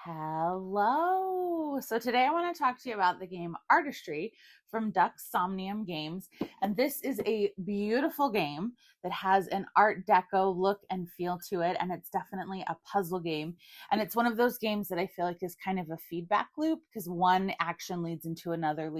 Hello. So today I want to talk to you about the game Artistry from Duck Somnium Games. And this is a beautiful game that has an Art Deco look and feel to it. And it's definitely a puzzle game. And it's one of those games that I feel like is kind of a feedback loop because one action leads into another,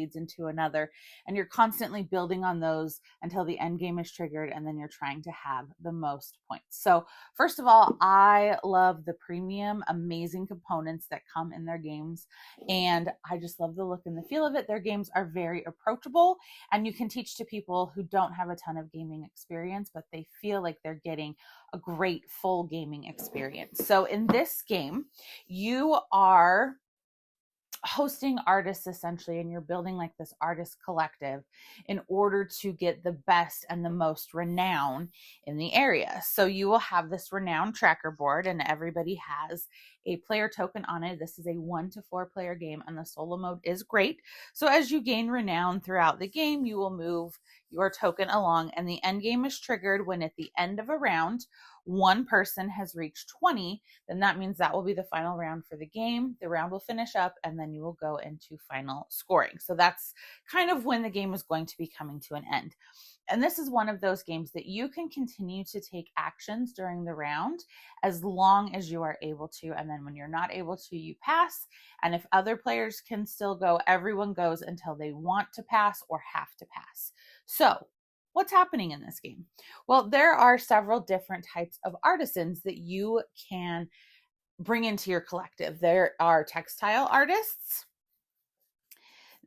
and you're constantly building on those until the end game is triggered. And then you're trying to have the most points. So first of all, I love the premium, amazing components that come in their games. And I just love the look and the feel of it. Their games are very approachable, and you can teach to people who don't have a ton of gaming experience, but they feel like they're getting a great full gaming experience. So in this game, you are hosting artists essentially, and you're building like this artist collective in order to get the best and the most renown in the area. So you will have this renown tracker board, and everybody has a player token on it. This is a 1 to 4 player game, and the solo mode is great. So as you gain renown throughout the game, you will move your token along, and the end game is triggered when at the end of a round, one person has reached 20, then that means that will be the final round for the game. The round will finish up, and then you will go into final scoring. So that's kind of when the game is going to be coming to an end. And this is one of those games that you can continue to take actions during the round as long as you are able to. And then when you're not able to, you pass. And if other players can still go, everyone goes until they want to pass or have to pass. So what's happening in this game? Well, there are several different types of artisans that you can bring into your collective. There are textile artists,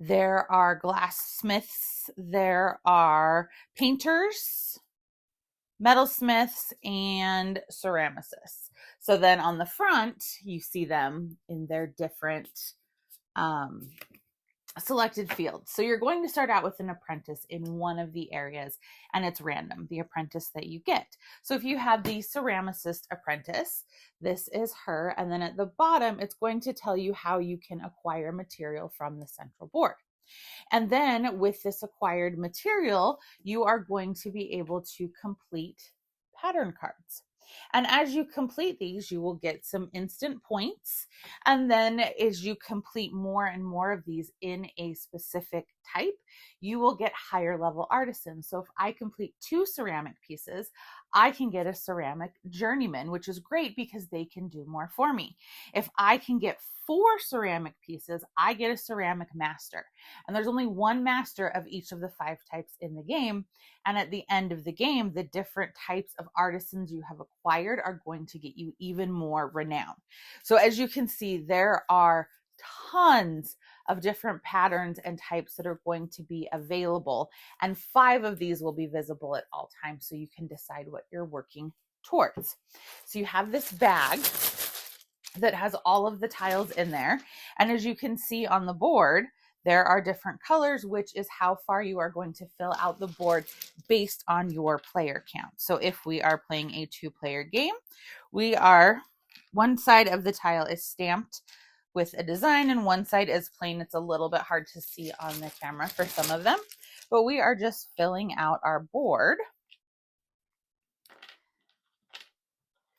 there are glassmiths, there are painters, metalsmiths, and ceramicists. So then on the front, you see them in their different selected fields. So you're going to start out with an apprentice in one of the areas, and it's random, the apprentice that you get. So if you have the ceramicist apprentice, this is her. And then at the bottom, it's going to tell you how you can acquire material from the central board. And then with this acquired material, you are going to be able to complete pattern cards. And as you complete these, you will get some instant points. And then as you complete more and more of these in a specific type, you will get higher level artisans. So if I complete 2 ceramic pieces, I can get a ceramic journeyman, which is great because they can do more for me. If I can get 4 ceramic pieces, I get a ceramic master. And there's only one master of each of the 5 types in the game. And at the end of the game, the different types of artisans you have acquired are going to get you even more renown. So as you can see, there are tons of different patterns and types that are going to be available. And 5 of these will be visible at all times, so you can decide what you're working towards. So you have this bag that has all of the tiles in there. And as you can see on the board, there are different colors, which is how far you are going to fill out the board based on your player count. So if we are playing a 2-player game, one side of the tile is stamped with a design and one side is plain. It's a little bit hard to see on the camera for some of them, but we are just filling out our board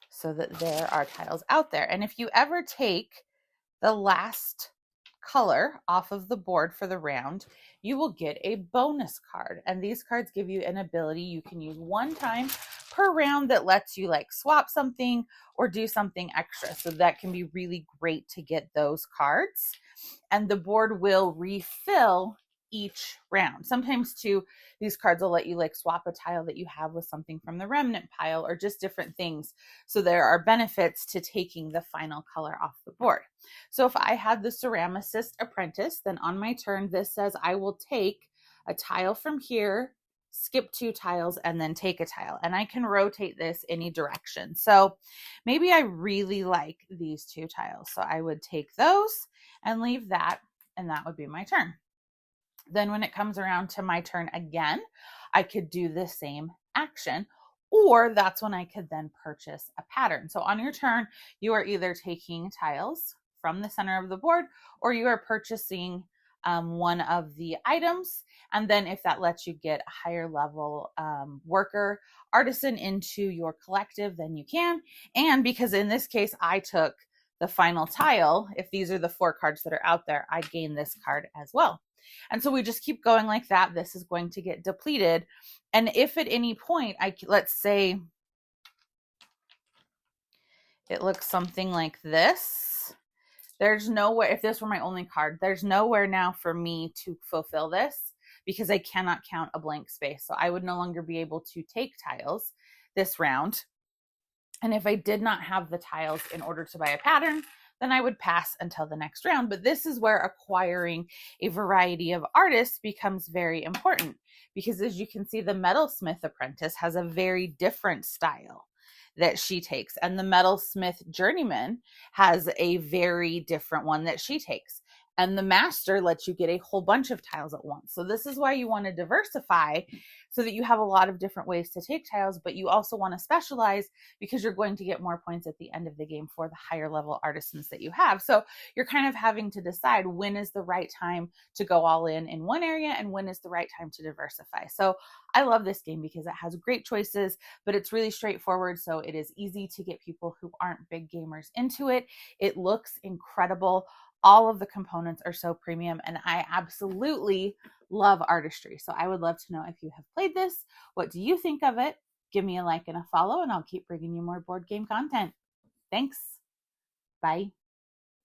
so that there are tiles out there. And if you ever take the last color off of the board for the round, you will get a bonus card. And these cards give you an ability you can use one time per round that lets you like swap something or do something extra. So that can be really great to get those cards. And the board will refill each round. Sometimes too, these cards will let you like swap a tile that you have with something from the remnant pile or just different things. So there are benefits to taking the final color off the board. So if I had the ceramicist apprentice, then on my turn, this says I will take a tile from here, skip 2 tiles, and then take a tile. And I can rotate this any direction. So maybe I really like these 2 tiles. So I would take those and leave that, and that would be my turn. Then when it comes around to my turn again, I could do the same action, or that's when I could then purchase a pattern. So on your turn, you are either taking tiles from the center of the board, or you are purchasing one of the items. And then if that lets you get a higher level worker artisan into your collective, then you can. And because in this case, I took the final tile, if these are the 4 cards that are out there, I gain this card as well. And so we just keep going like that. This is going to get depleted. And if at any point, let's say it looks something like this, there's nowhere, if this were my only card, there's nowhere now for me to fulfill this because I cannot count a blank space. So I would no longer be able to take tiles this round. And if I did not have the tiles in order to buy a pattern, then I would pass until the next round. But this is where acquiring a variety of artists becomes very important, because as you can see, the metalsmith apprentice has a very different style that she takes, and the metalsmith journeyman has a very different one that she takes. And the master lets you get a whole bunch of tiles at once. So this is why you want to diversify, so that you have a lot of different ways to take tiles, but you also want to specialize because you're going to get more points at the end of the game for the higher level artisans that you have. So you're kind of having to decide when is the right time to go all in one area and when is the right time to diversify. So I love this game because it has great choices, but it's really straightforward. So it is easy to get people who aren't big gamers into it. It looks incredible. All of the components are so premium, and I absolutely love Artistry. So I would love to know if you have played this. What do you think of it? Give me a like and a follow, and I'll keep bringing you more board game content. Thanks. Bye.